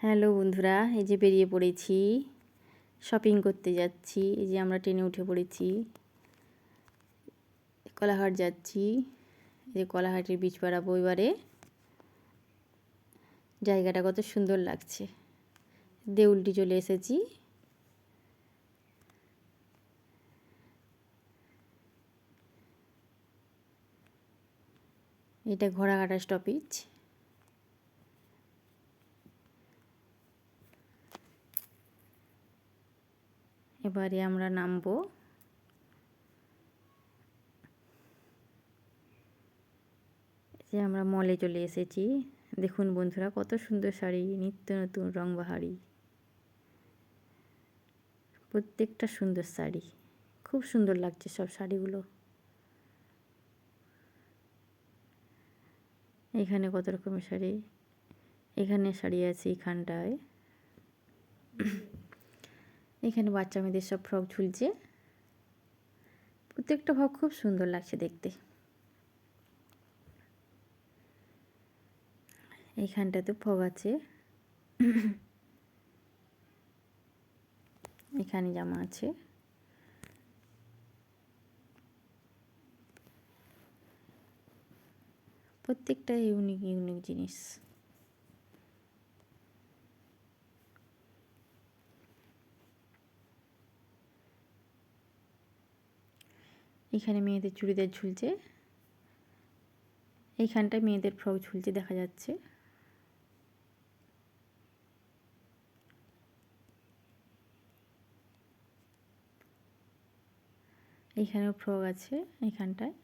Hello বন্ধুরা, এই যে বেরিয়ে পড়েছি, শপিং করতে যাচ্ছি। এই যে আমরা ট্রেনে উঠে পড়েছি, কলাহাট যাচ্ছি। এই যে কলাহাটের বীচ পাড়াবো এবারে। জায়গাটা কত সুন্দর লাগছে। দেউলটি চলে এসেছি। এটা ঘোড়াঘাটা স্টপেজ। এবারে আমরা নামবো। যে আমরা মলে চলে এসেছি। দেখুন বন্ধুরা, কত সুন্দর শাড়ি, নিত্য নতুন রংবাহারি, প্রত্যেকটা সুন্দর শাড়ি। খুব সুন্দর লাগছে সব শাড়িগুলো। এখানে কত রকমের শাড়ি, এখানে শাড়ি আছে এখানটায়। এখানে বাচ্চা মেয়েদের সব ফ্রক ঝুলছে। প্রত্যেকটা ফ্রক খুব সুন্দর লাগছে দেখতে। এইখানটাতে ফ্রক আছে, এখানে জামা আছে। প্রত্যেকটা ইউনিক ইউনিক জিনিস। এখানে মেয়েদের চুড়িদার ঝুলছে, এইখানটায় মেয়েদের ফ্রক ঝুলছে দেখা যাচ্ছে। এইখানেও ফ্রক আছে এইখানটায়।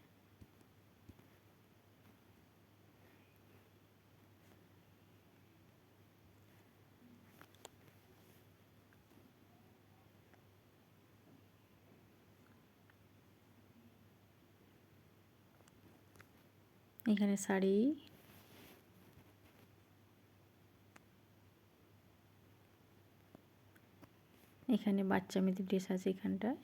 এখানে শাড়ি, এখানে বাচ্চা মেয়েদের ড্রেস আছে এখানটায়।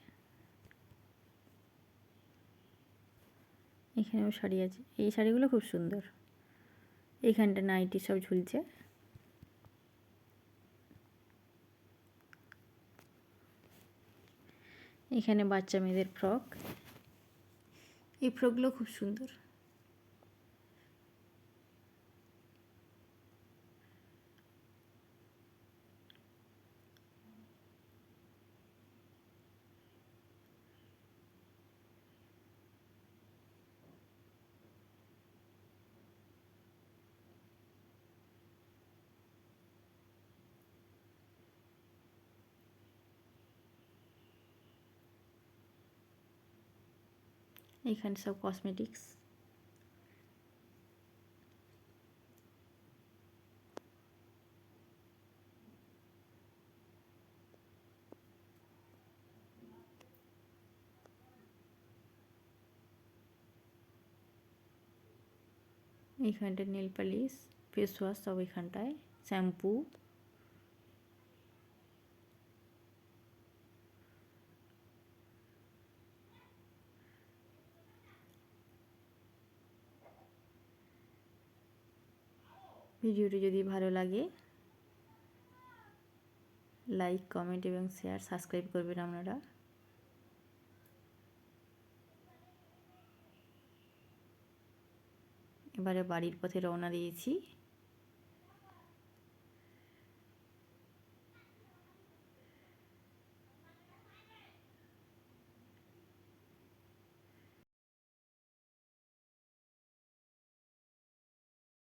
এখানেও শাড়ি আছে, এই শাড়িগুলো খুব সুন্দর। এইখানটা নাইটি সব ঝুলছে। এখানে বাচ্চা মেয়েদের ফ্রক, এই ফ্রকগুলো খুব সুন্দর। এইখানে সব কসমেটিক্স। এইখানটায় নেল পালিশ, ফেস ওয়াশ সব এখানটায়, শ্যাম্পু। ভিডিওটি যদি ভালো লাগে লাইক, কমেন্ট এবং শেয়ার, সাবস্ক্রাইব করবেন আপনারা। এবারে বাড়ির পথে রওনা দিয়েছি।